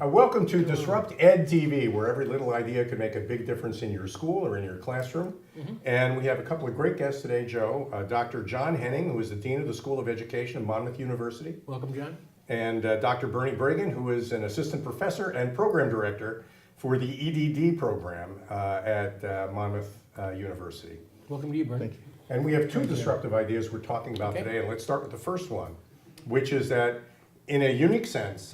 Welcome to Disrupt Ed TV, where every little idea can make a big difference in your school or in your classroom. And we have a couple of great guests today, Joe. Dr. John Henning, who is the Dean of the School of Education at Monmouth University. Welcome, John. And Dr. Bernie Bragan, who is an Assistant Professor and Program Director for the EDD program at Monmouth University. Welcome to you, Bernie. Thank you. And we have two disruptive ideas we're talking about Okay. today, and let's start with the first one, which is that in a unique sense,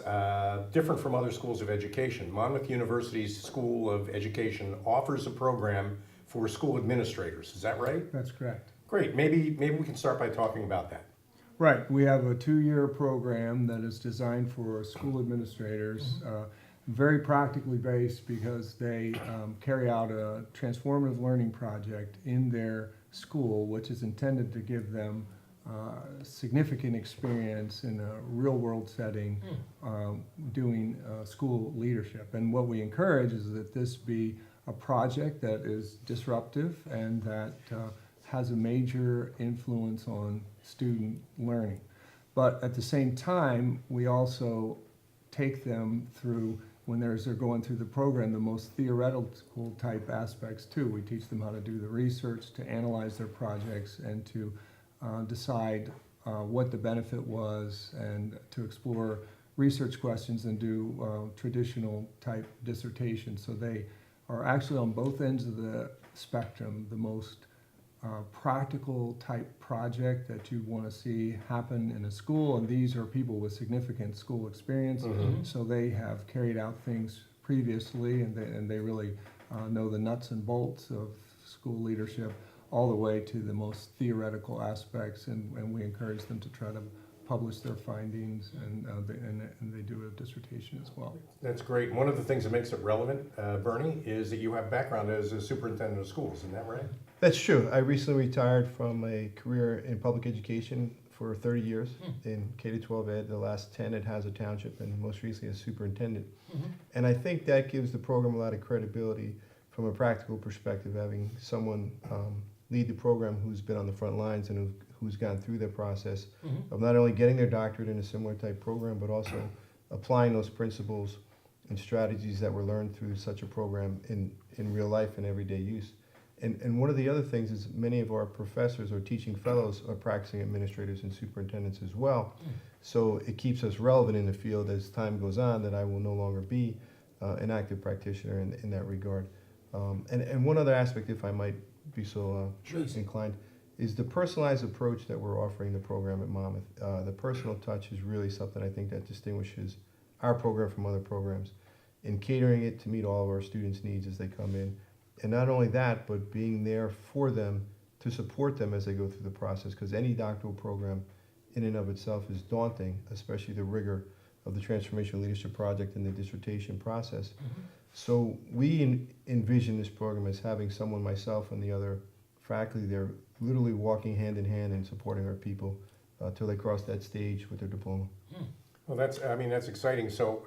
different from other schools of education, Monmouth University's School of Education offers a program for school administrators. Is that right? That's correct. Great. Maybe we can start by talking about that. Right. We have a 2-year program that is designed for school administrators, very practically based because they carry out a transformative learning project in their school, which is intended to give them significant experience in a real world setting doing school leadership. And what we encourage is that this be a project that is disruptive and that has a major influence on student learning. But at the same time, we also take them through, when they're going through the program, the most theoretical type aspects too. We teach them how to do the research, to analyze their projects, and to decide what the benefit was, and to explore research questions and do traditional type dissertations. So they are actually on both ends of the spectrum, the most practical type project that you want to see happen in a school, and these are people with significant school experience, so they have carried out things previously, and they really know the nuts and bolts of school leadership, all the way to the most theoretical aspects, and we encourage them to try to publish their findings, and they do a dissertation as well. That's great. One of the things that makes it relevant, Bernie, is that you have background as a superintendent of schools. Isn't that right? That's true. I recently retired from a career in public education for 30 years in K-12 ed, the last 10 at Hazard Township, and most recently as superintendent. And I think that gives the program a lot of credibility from a practical perspective, having someone lead the program who's been on the front lines and who's gone through the process of not only getting their doctorate in a similar type program, but also applying those principles and strategies that were learned through such a program in real life and everyday use. And one of the other things is many of our professors or teaching fellows are practicing administrators and superintendents as well. So it keeps us relevant in the field as time goes on, that I will no longer be an active practitioner in that regard. And one other aspect, if I might be so inclined, is the personalized approach that we're offering the program at Monmouth. The personal touch is really something I think that distinguishes our program from other programs, in catering it to meet all of our students' needs as they come in. And not only that, but being there for them to support them as they go through the process, because any doctoral program in and of itself is daunting, especially the rigor of the Transformational Leadership Project and the dissertation process. So we envision this program as having someone, myself and the other faculty there, literally walking hand in hand and supporting our people till they cross that stage with their diploma. Well, that's exciting. So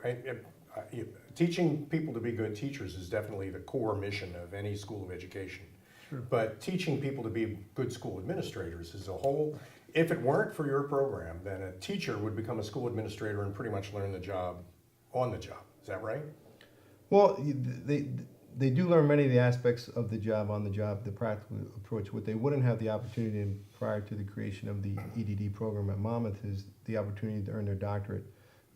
teaching people to be good teachers is definitely the core mission of any school of education. Sure. But teaching people to be good school administrators is a whole, if it weren't for your program, then a teacher would become a school administrator and pretty much learn the job on the job. Is that right? Well, they do learn many of the aspects of the job on the job, the practical approach. What they wouldn't have the opportunity in prior to the creation of the EDD program at Monmouth is the opportunity to earn their doctorate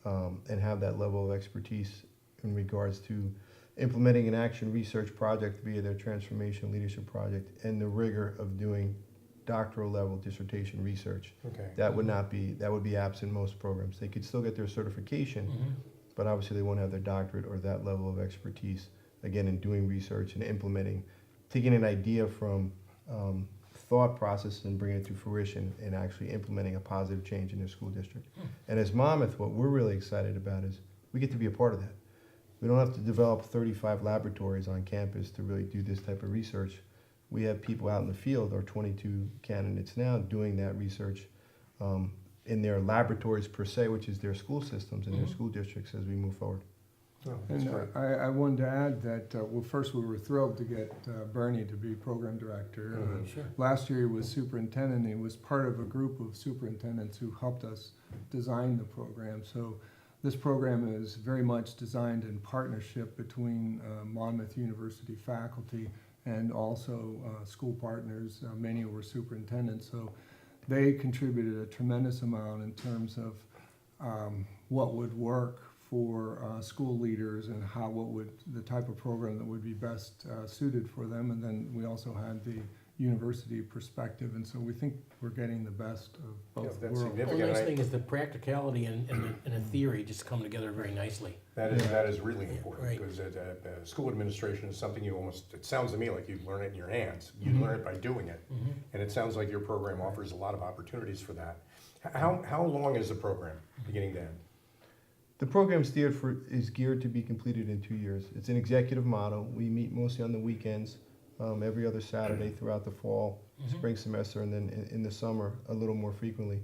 and have that level of expertise in regards to implementing an action research project via their transformation leadership project, and the rigor of doing doctoral level dissertation research. Okay. That would be absent in most programs. They could still get their certification, but obviously they won't have their doctorate or that level of expertise, again, in doing research and implementing, taking an idea from thought process and bringing it to fruition and actually implementing a positive change in their school district. And as Monmouth, what we're really excited about is we get to be a part of that. We don't have to develop 35 laboratories on campus to really do this type of research. We have people out in the field, our 22 candidates now, doing that research in their laboratories per se, which is their school systems and their school districts as we move forward. Oh, that's And great. I wanted to add that, well, first we were thrilled to get Bernie to be program director. Sure. Last year he was superintendent, and he was part of a group of superintendents who helped us design the program. So This program is very much designed in partnership between Monmouth University faculty and also school partners. Many were superintendents, so they contributed a tremendous amount in terms of what would work for school leaders and the type of program that would be best suited for them. And then we also had the university perspective, and so we think we're getting the best of both that's worlds. significant. Well, the nice thing is the practicality and the theory just come together very nicely. That is really important, Right. because school administration is something it sounds to me like you learn it in your hands. You Mm-hmm. learn it by doing it. And it sounds like your program offers a lot of opportunities for that. How long is the program, beginning to end? The program is geared to be completed in 2 years. It's an executive model. We meet mostly on the weekends, every other Saturday throughout the fall, spring semester, and then in the summer a little more frequently.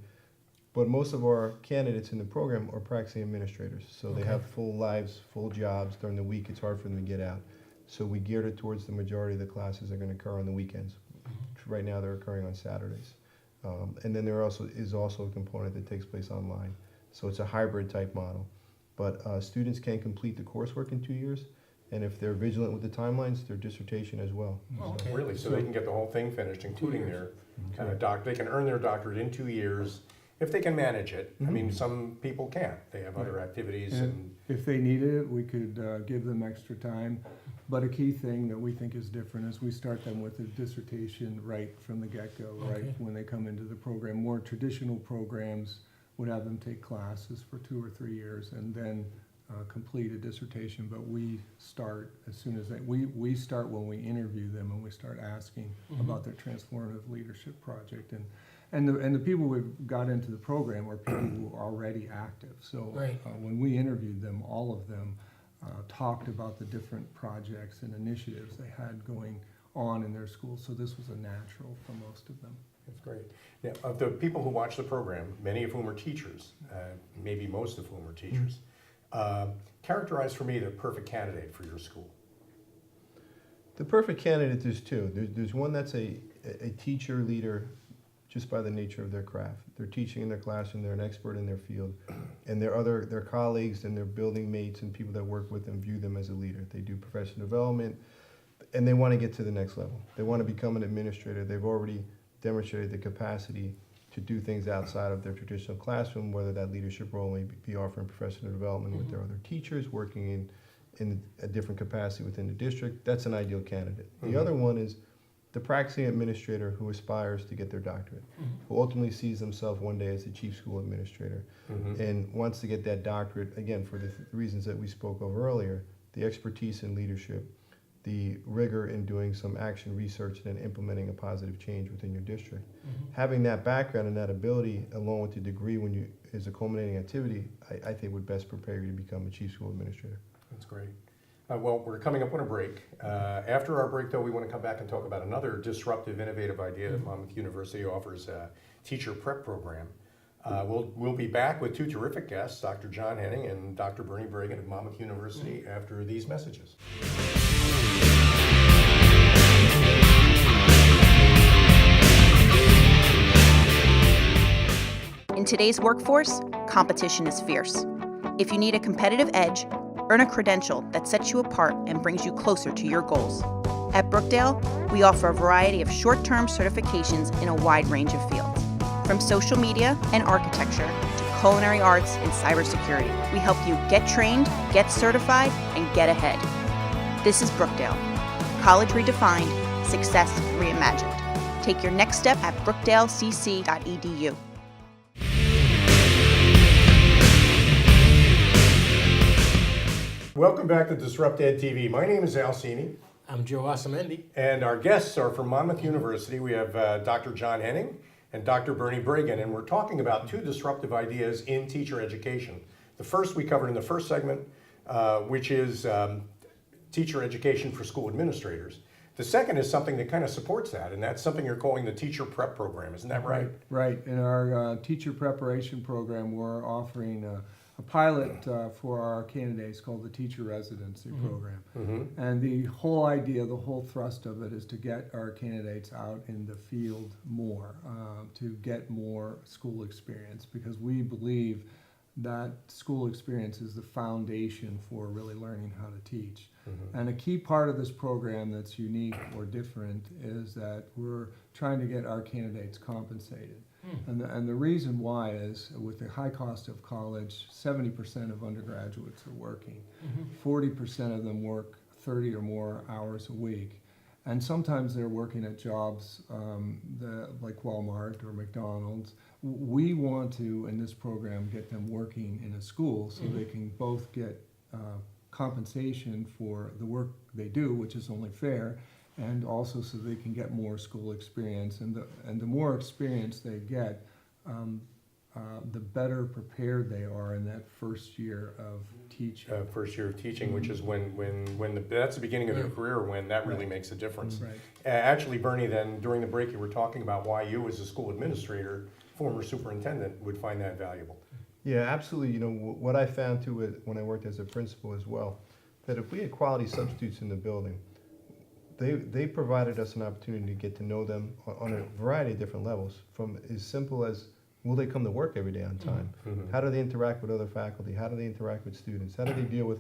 But most of our candidates in the program are practicing administrators, so they Okay. have full lives, full jobs. During the week, it's hard for them to get out. So we geared it towards the majority of the classes that are going to occur on the weekends. Right now, they're occurring on Saturdays. And then there is also a component that takes place online. So it's a hybrid type model. But students can complete the coursework in 2 years, and if they're vigilant with the timelines, their dissertation as well. Oh, okay. Really, so they can get the whole thing finished, including their they can earn their doctorate in 2 years, if they can manage it. I mean, some people can't. They have other activities and, And if they needed it, we could give them extra time. But a key thing that we think is different is we start them with a dissertation right from the get-go, right Okay. when they come into the program. More traditional programs would have them take classes for 2 or 3 years and then complete a dissertation. But we start as soon as we start when we interview them, and we start asking about their transformative leadership project. And the people we've got into the program are people who are already active. So Right. when we interviewed them, all of them talked about the different projects and initiatives they had going on in their schools. So this was a natural for most of them. that's great. Now, of the people who watch the program, many of whom are teachers, maybe most of whom are teachers, characterize for me the perfect candidate for your school. The perfect candidate, there's two. There's one that's a teacher leader just by the nature of their craft. They're teaching in their classroom, they're an expert in their field, and their colleagues and their building mates and people that work with them view them as a leader. They do professional development, and they want to get to the next level. They want to become an administrator. They've already demonstrated the capacity to do things outside of their traditional classroom, whether that leadership role may be offering professional development with their other teachers, working in a different capacity within the district. That's an ideal candidate. The other one is the practicing administrator who aspires to get their doctorate, who ultimately sees themselves one day as the chief school administrator and wants to get that doctorate, again, for the reasons that we spoke of earlier, the expertise in leadership, the rigor in doing some action research and then implementing a positive change within your district. Having that background and that ability, along with the degree is a culminating activity, I think would best prepare you to become a chief school administrator. That's great. Well, we're coming up on a break. After our break, though, we want to come back and talk about another disruptive, innovative idea that Monmouth University offers, a teacher prep program. We'll be back with two terrific guests, Dr. John Henning and Dr. Bernie Bragan of Monmouth University, after these messages. In today's workforce, competition is fierce. If you need a competitive edge, earn a credential that sets you apart and brings you closer to your goals. At Brookdale, we offer a variety of short-term certifications in a wide range of fields, from social media and architecture to culinary arts and cybersecurity. We help you get trained, get certified, and get ahead. This is Brookdale. College redefined, success reimagined. Take your next step at brookdalecc.edu. Welcome back to Disrupt Ed TV. My name is Al Cini, I'm Joe Osamendi. and our guests are from Monmouth University. We have Dr. John Henning and Dr. Bernie Bragan, and we're talking about two disruptive ideas in teacher education. The first we covered in the first segment, which is teacher education for school administrators. The second is something that kind of supports that, and that's something you're calling the teacher prep program. Isn't that right? Right. In our teacher preparation program, we're offering a pilot for our candidates called the Teacher Residency Program. And the whole idea, the whole thrust of it is to get our candidates out in the field more, to get more school experience, because we believe that school experience is the foundation for really learning how to teach. Mhm. And a key part of this program that's unique or different is that we're trying to get our candidates compensated. And the reason why is with the high cost of college, 70% of undergraduates are working. 40% of them work 30 or more hours a week. And sometimes they're working at jobs like Walmart or McDonald's. We want to, in this program, get them working in a school so they can both get compensation for the work they do, which is only fair, and also so they can get more school experience. And the more experience they get, the better prepared they are in that first year of teaching. First year of teaching, which is that's the beginning of their career, when that really Right. makes a difference. Right. Actually, Bernie, then during the break, you were talking about why you, as a school administrator, former superintendent, would find that valuable. Yeah, absolutely. You know, what I found too when I worked as a principal as well, that if we had quality substitutes in the building, they provided us an opportunity to get to know them on a variety of different levels, from as simple as, will they come to work every day on time? Mhm. How do they interact with other faculty? How do they interact with students? How do they deal with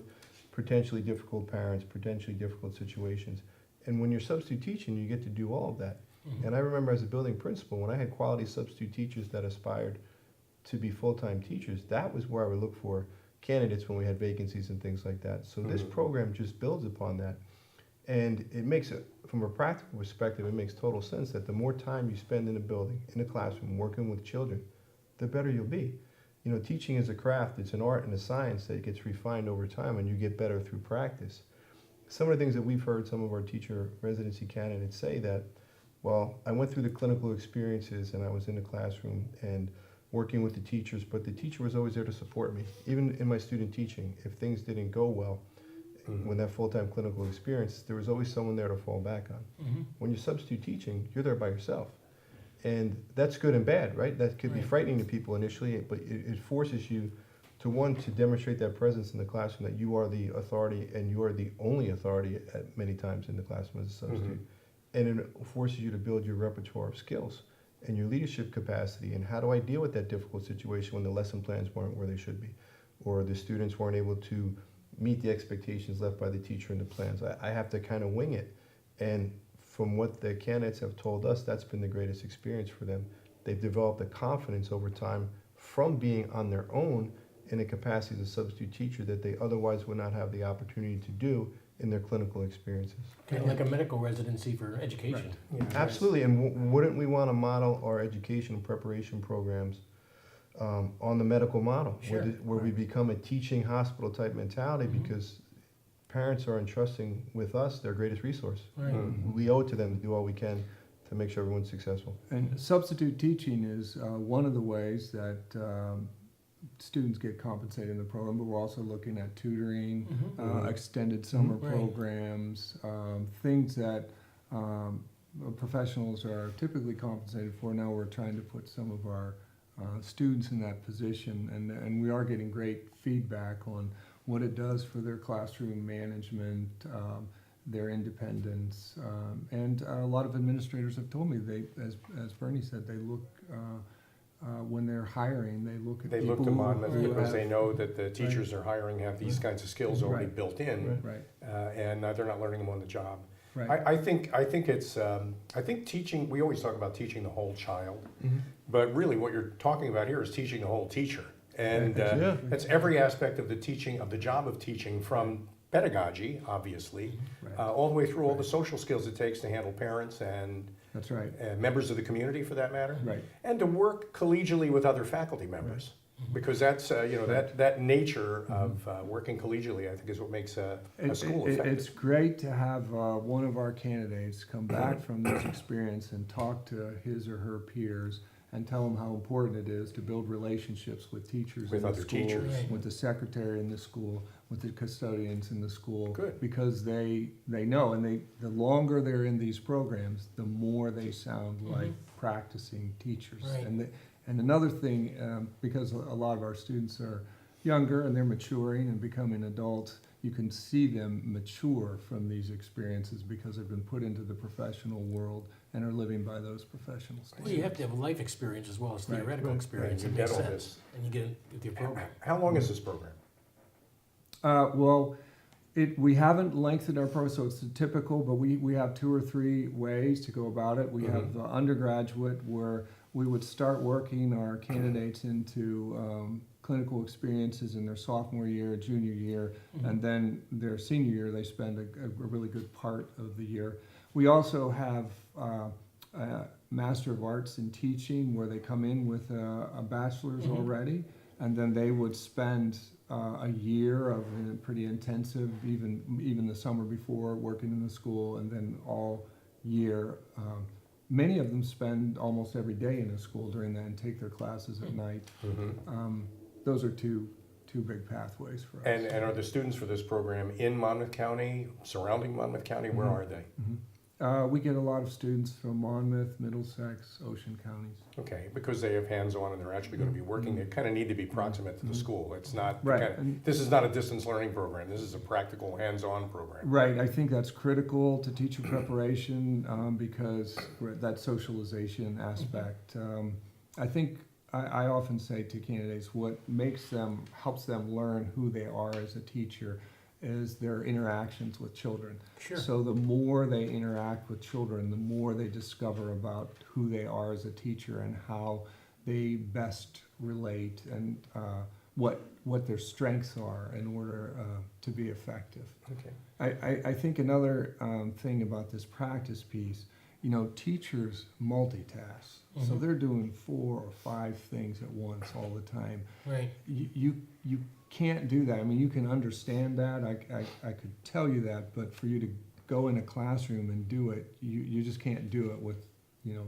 potentially difficult parents, potentially difficult situations? And when you're substitute teaching, you get to do all of that. And I remember as a building principal, when I had quality substitute teachers that aspired to be full-time teachers, that was where I would look for candidates when we had vacancies and things like that. So this program just builds upon that. And it makes it, from a practical perspective, it makes total sense that the more time you spend in a building, in a classroom, working with children, the better you'll be. You know, teaching is a craft, it's an art and a science that gets refined over time, and you get better through practice. Some of the things that we've heard some of our teacher residency candidates say that, well, I went through the clinical experiences and I was in the classroom and working with the teachers, but the teacher was always there to support me. Even in my student teaching, if things didn't go well, when that full-time clinical experience, there was always someone there to fall back on. When you're substitute teaching, you're there by yourself. And that's good and bad, right? That could be Right. frightening to people initially, but it forces you to demonstrate that presence in the classroom, that you are the authority and you are the only authority at many times in the classroom as a substitute. And it forces you to build your repertoire of skills and your leadership capacity, and how do I deal with that difficult situation when the lesson plans weren't where they should be, or the students weren't able to meet the expectations left by the teacher in the plans. I have to kind of wing it. And from what the candidates have told us, that's been the greatest experience for them. They've developed a confidence over time from being on their own in a capacity as a substitute teacher that they otherwise would not have the opportunity to do in their clinical experiences. Kind of like a medical residency for education. Absolutely, and wouldn't we want to model our education and preparation programs on the medical model, Sure. where we become a teaching hospital type mentality, because parents are entrusting with us their greatest resource. Right. We owe it to them to do all we can to make sure everyone's successful. And substitute teaching is one of the ways that students get compensated in the program, but we're also looking at tutoring, extended summer Right. programs, things that professionals are typically compensated for. Now we're trying to put some of our students in that position, and we are getting great feedback on what it does for their classroom management, their independence, and a lot of administrators have told me as Bernie said, they look when they're hiring, they look at They people look to Monmouth who because have- they know that the teachers they're hiring have these kinds of skills already Right. built in, Right, and they're not learning them on the job. right. I think it's I think teaching. We always talk about teaching the whole child, but really what you're talking about here is teaching the whole teacher, and Yeah. that's every aspect of the teaching, of the job of teaching, from pedagogy, obviously, Right. all the way through all the social skills it takes to handle parents and That's right. members of the community, for that matter, Right. and to work collegially with other faculty members. Because that's that nature of working collegially, I think, is what makes a school effective. It's great to have one of our candidates come back from this experience and talk to his or her peers and tell them how important it is to build relationships with teachers With in the other school, teachers. Right. with the secretary in the school, with the custodians in the school. Good. Because they know, and the longer they're in these programs, the more they sound like practicing teachers. Right. And another thing, because a lot of our students are, younger and they're maturing and becoming adults, you can see them mature from these experiences because they've been put into the professional world and are living by those professional Well, standards. you have to have a life experience as well as Right, theoretical right, experience. right. It You makes get all sense. this. And you get it with your program. How long is this program? Well, we haven't lengthened our program, so it's typical, but we have 2 or 3 ways to go about it. We have the undergraduate where we would start working our candidates into clinical experiences in their sophomore year, junior year, and then their senior year, they spend a really good part of the year. We also have a Master of Arts in Teaching where they come in with a bachelor's already, and then they would spend a year of a pretty intensive, even the summer before, working in the school, and then all year. Many of them spend almost every day in a school during that and take their classes at night. Those are two big pathways for us. And are the students for this program in Monmouth County, surrounding Monmouth County? Where are they? We get a lot of students from Monmouth, Middlesex, Ocean counties. Okay, because they have hands-on and they're actually going to be working, they kind of need to be proximate to the school. It's not, Right, and- this is not a distance learning program. This is a practical, hands-on program. Right, I think that's critical to teacher preparation because that socialization aspect. I think I often say to candidates, what helps them learn who they are as a teacher is their interactions with children. Sure. So the more they interact with children, the more they discover about who they are as a teacher and how they best relate and what their strengths are in order to be effective. Okay. I think another thing about this practice piece, teachers multitask. So they're doing 4 or 5 things at once all the time. Right. You can't do that. I mean, you can understand that. I could tell you that, but for you to go in a classroom and do it, you just can't do it with,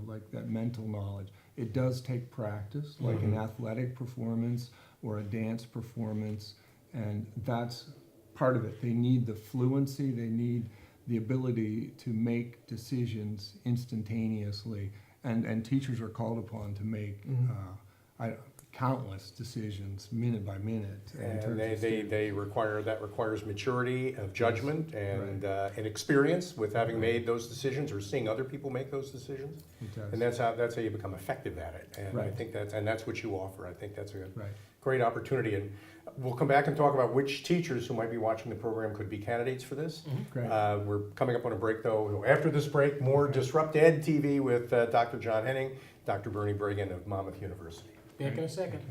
like that mental knowledge. It does take practice, like an athletic performance or a dance performance, and that's part of it. They need the fluency, they need the ability to make decisions instantaneously, and teachers are called upon to make countless decisions minute by minute. And they requires maturity of judgment and experience with having made those decisions or seeing other people make those decisions. It does. And that's how you become effective at it. And I think that's what you offer. I think that's a Right. great opportunity. And we'll come back and talk about which teachers who might be watching the program could be candidates for this. Great. We're coming up on a break though. After this break, more Disrupt Ed TV with Dr. John Henning, Dr. Bernie Brigham of Monmouth University. Back in a second.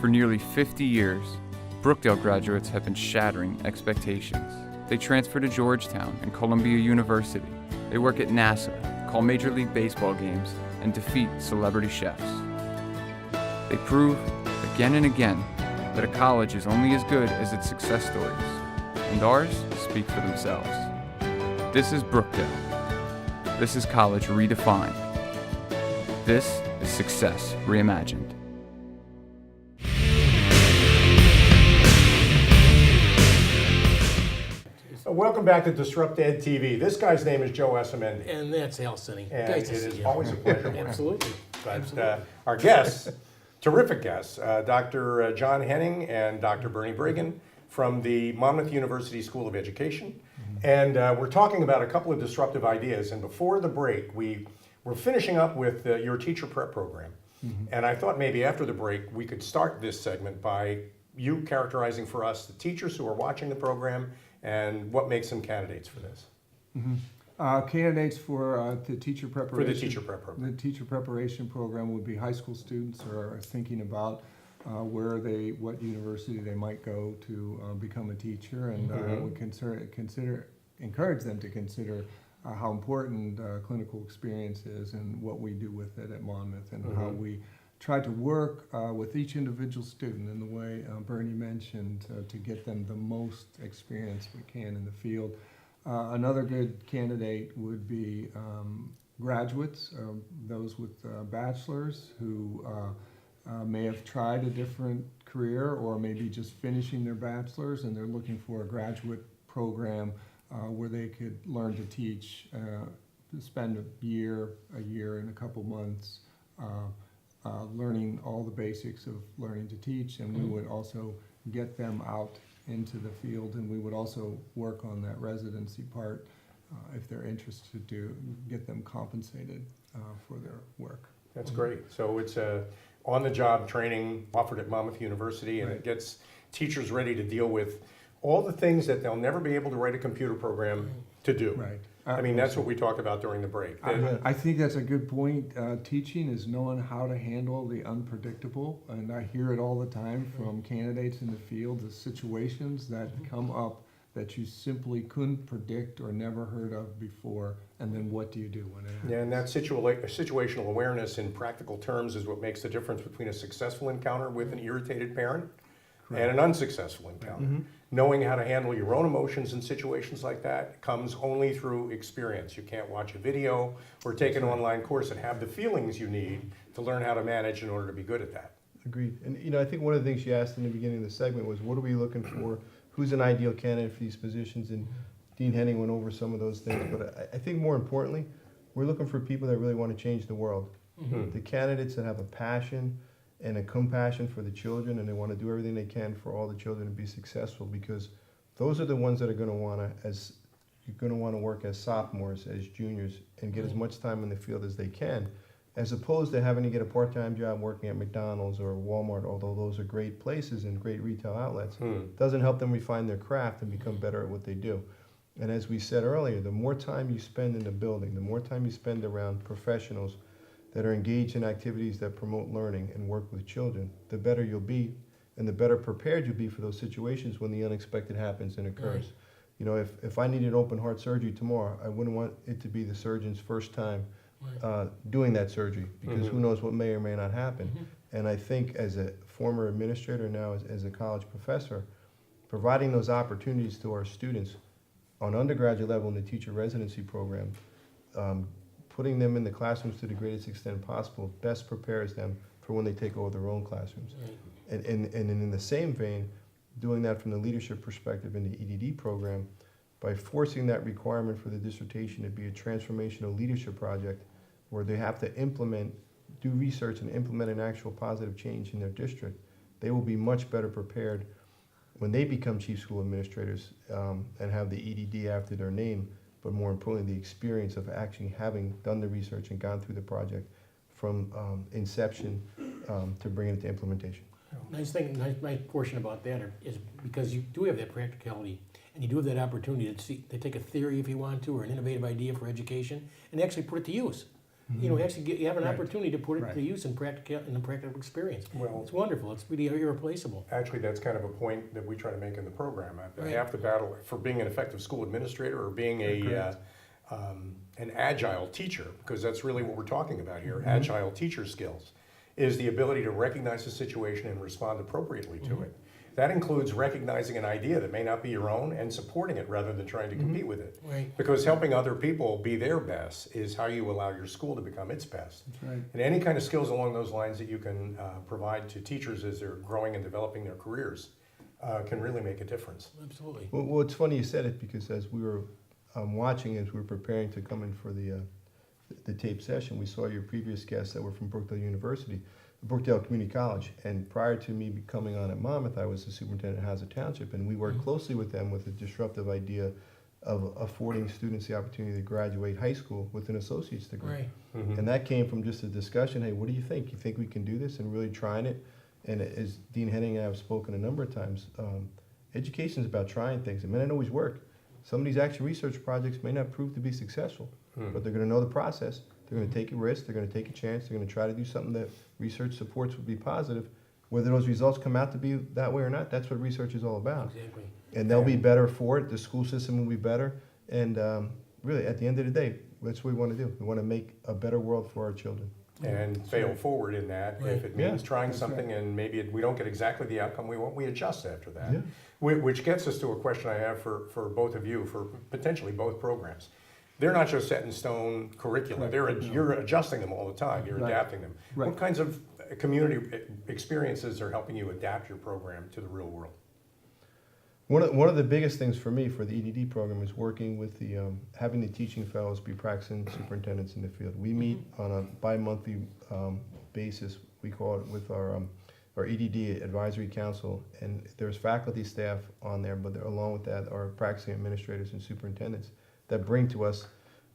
For nearly 50 years, Brookdale graduates have been shattering expectations. They transfer to Georgetown and Columbia University. They work at NASA, call Major League Baseball games, and defeat celebrity chefs. They prove, again and again, that a college is only as good as its success stories, and ours speak for themselves. This is Brookdale. This is college redefined. This is success reimagined. Welcome back to Disrupt Ed TV. This guy's name is Joe Esamendi. And that's Al Sinny. And Nice to it see is you. always a pleasure. working with Absolutely. you. But our guests, terrific guests, Dr. John Henning and Dr. Bernie Brigham from the Monmouth University School of Education. And we're talking about a couple of disruptive ideas. And before the break, we're finishing up with your teacher prep program. And I thought maybe after the break, we could start this segment by you characterizing for us the teachers who are watching the program and what makes them candidates for this. Candidates for the teacher preparation. For the teacher prep program. The teacher preparation program would be high school students who are thinking about what university they might go to become a teacher, and would encourage them to consider how important clinical experience is and what we do with it at Monmouth, and how we try to work with each individual student in the way Bernie mentioned to get them the most experience we can in the field. Another good candidate would be graduates, those with bachelors who may have tried a different career or maybe just finishing their bachelor's and they're looking for a graduate program where they could learn to teach, spend a year and a couple months learning all the basics of learning to teach, and we would also get them out into the field, and we would also work on that residency part if they're interested to get them compensated for their work. That's great. So it's a on-the-job training offered at Monmouth University, and it Right. gets teachers ready to deal with all the things that they'll never be able to write a computer program to do. Right. I mean, that's what we talked about during the break. That- I think that's a good point. Teaching is knowing how to handle the unpredictable, and I hear it all the time from candidates in the field, the situations that come up that you simply couldn't predict or never heard of before, and then what do you do when it happens? Yeah, and that situational awareness in practical terms is what makes the difference between a successful encounter with an irritated parent and an unsuccessful encounter. Knowing how to handle your own emotions in situations like that comes only through experience. You can't watch a video or take an online course and have the feelings you need to learn how to manage in order to be good at that. Agreed. And I think one of the things you asked in the beginning of the segment was, what are we looking for? Who's an ideal candidate for these positions? And Dean Henning went over some of those things. But I think more importantly, we're looking for people that really want to change the world. The candidates that have a passion and a compassion for the children, and they want to do everything they can for all the children to be successful, because those are the ones that are going to want to work as sophomores, as juniors, and get as much time in the field as they can, as opposed to having to get a part-time job working at McDonald's or Walmart, although those are great places and great retail outlets. Doesn't help them refine their craft and become better at what they do. And as we said earlier, the more time you spend in the building, the more time you spend around professionals that are engaged in activities that promote learning and work with children, the better you'll be and the better prepared you'll be for those situations when the unexpected happens and occurs. Right. You know, if I needed open heart surgery tomorrow, I wouldn't want it to be the surgeon's first time doing that surgery, because who knows what may or may not happen. And I think as a former administrator, now as a college professor, providing those opportunities to our students on undergraduate level in the teacher residency program, putting them in the classrooms to the greatest extent possible best prepares them for when they take over their own classrooms. And in the same vein, doing that from the leadership perspective in the EDD program, by forcing that requirement for the dissertation to be a transformational leadership project where they have to do research and implement an actual positive change in their district, they will be much better prepared when they become chief school administrators and have the EDD after their name, but more importantly, the experience of actually having done the research and gone through the project from inception to bringing it to implementation. Nice portion about that is because you do have that practicality, and you do have that opportunity to take a theory, if you want to, or an innovative idea for education, and actually put it to use. You know, you have an opportunity to put it to use in the practical experience. Well, it's wonderful. It's really irreplaceable. Actually, that's kind of a point that we try to make in the program. Right. Half the battle for being an effective school administrator or being an agile teacher, because that's really what we're talking about here, agile teacher skills, is the ability to recognize the situation and respond appropriately to it. That includes recognizing an idea that may not be your own and supporting it rather than trying to compete with it. Right. Because helping other people be their best is how you allow your school to become its best. That's right. And any kind of skills along those lines that you can provide to teachers as they're growing and developing their careers can really make a difference. Absolutely. Well, it's funny you said it, because as we were watching, as we were preparing to come in for the tape session, we saw your previous guests that were from Brookdale University, Brookdale Community College. And prior to me coming on at Monmouth, I was the superintendent at Hazard Township, and we worked closely with them with a disruptive idea of affording students the opportunity to graduate high school with an associate's degree. Right. And that came from just a discussion, hey, what do you think? You think we can do this? And really trying it. And as Dean Henning and I have spoken a number of times, education is about trying things. It may not always work. Some of these action research projects may not prove to be successful, but they're going to know the process. They're going to take a risk. They're going to take a chance. They're going to try to do something that research supports would be positive. Whether those results come out to be that way or not, that's what research is all about. Exactly. And they'll be better for it. The school system will be better. And really, at the end of the day, that's what we want to do. We want to make a better world for our children. And fail forward in that. Right. If it means Yeah, trying that's something right. and maybe we don't get exactly the outcome we want, we adjust after that. Yeah. Which gets us to a question I have for both of you, for potentially both programs. They're not just set in stone curricula. You're adjusting them all the time. You're Right. adapting them. Right. What kinds of community experiences are helping you adapt your program to the real world? One of the biggest things for me for the EDD program is working with the having the teaching fellows be practicing superintendents in the field. We meet on a bi-monthly basis. We call it with our EDD advisory council, and there's faculty staff on there, but along with that are practicing administrators and superintendents that bring to us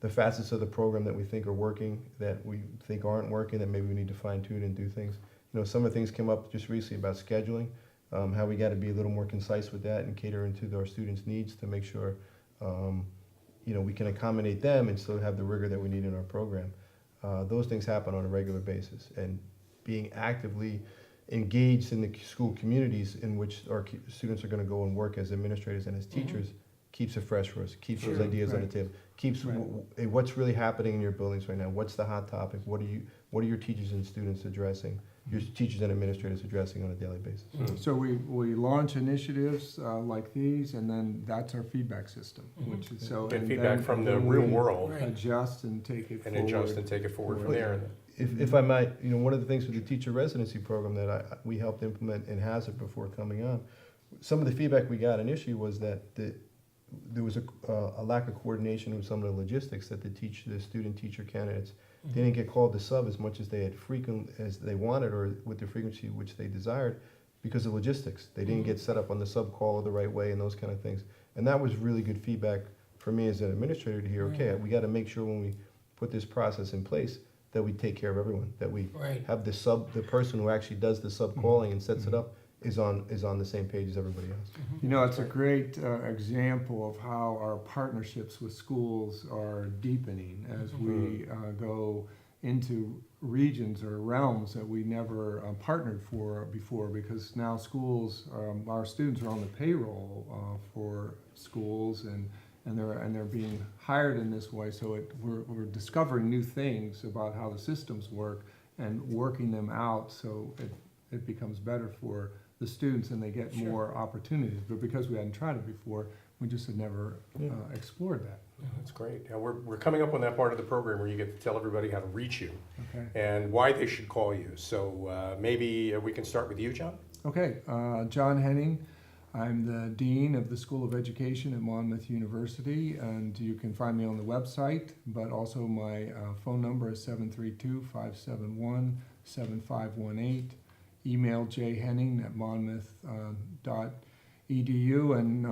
the facets of the program that we think are working, that we think aren't working, that maybe we need to fine tune and do things. You know, some of the things came up just recently about scheduling. How we got to be a little more concise with that and cater into our students' needs to make sure, you know, we can accommodate them and still have the rigor that we need in our program. Those things happen on a regular basis, and being actively engaged in the school communities in which our students are going to go and work as administrators and as teachers keeps it fresh for us, keeps those ideas on the table, keeps what's really happening in your buildings right now, what's the hot topic, what are your teachers and students addressing, your teachers and administrators addressing on a daily basis. So we launch initiatives like these, and then that's our feedback system, which is so. Get and feedback then- from and the then real we world Right. Adjust and take it and forward. adjust and take it forward from there. If I might, you know, one of the things with the teacher residency program that we helped implement in Hazard before coming on, some of the feedback we got initially was that there was a lack of coordination with some of the logistics, that the student-teacher candidates didn't get called to sub as much as they wanted or with the frequency which they desired because of logistics. They didn't get set up on the sub call the right way and those kind of things. And that was really good feedback for me as an administrator to hear, okay, we got to make sure when we put this process in place that we take care of everyone, that we Right. have the person who actually does the sub calling and sets it up is on the same page as everybody else. You know, it's a great example of how our partnerships with schools are deepening as we go into regions or realms that we never partnered for before, because now schools, our students are on the payroll for schools, and they're being hired in this way. So we're discovering new things about how the systems work and working them out so it becomes better for the students and they get more opportunities. But because we hadn't tried it before, we just had never explored that. That's great. Now, we're coming up on that part of the program where you get to tell everybody how to reach you Okay. and why they should call you. So maybe we can start with you, John? Okay, John Henning. I'm the Dean of the School of Education at Monmouth University, and you can find me on the website, but also my phone number is 732-571-7518. Email jhenning@monmouth.edu, and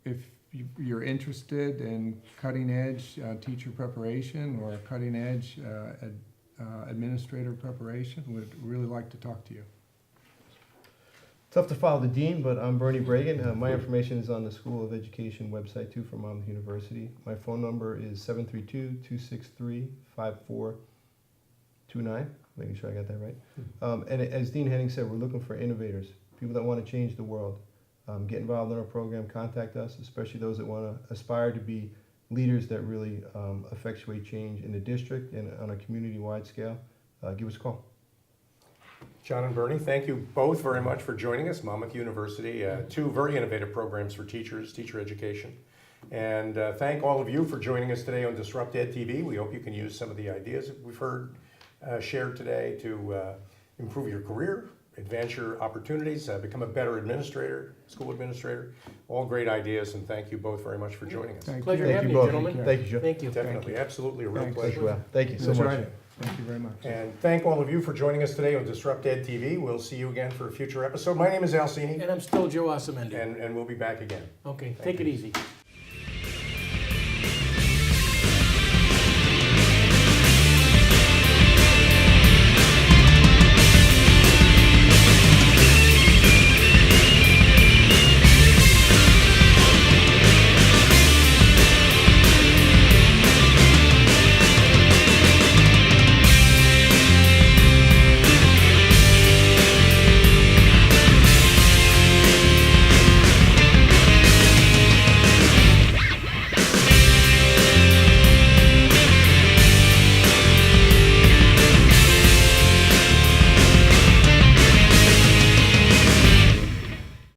if you're interested in cutting edge teacher preparation or cutting edge administrator preparation, would really like to talk to you. Tough to follow the dean, but I'm Bernie Bragan. My information is on the School of Education website too for Monmouth University. My phone number is 732-263-5429. Making sure I got that right. And as Dean Henning said, we're looking for innovators, people that want to change the world. Get involved in our program, contact us, especially those that want to aspire to be leaders that really effectuate change in the district and on a community-wide scale. Give us a call. John and Bernie, thank you both very much for joining us. Monmouth University, two very innovative programs for teachers, teacher education. And thank all of you for joining us today on Disrupt Ed TV. We hope you can use some of the ideas that we've heard shared today to improve your career, advance your opportunities, become a better administrator, school administrator. All great ideas, and thank you both very much for joining us. Pleasure Thank having you you, both. gentlemen. Thank you, Joe. Thank you. Definitely, absolutely a real Thanks. pleasure. Well, thank you so That's much. right. Thank you very much. And thank all of you for joining us today on Disrupt Ed TV. We'll see you again for a future episode. My name is Al Cini, And I'm still Joe Osamendi. and we'll be back again. Okay, take it easy.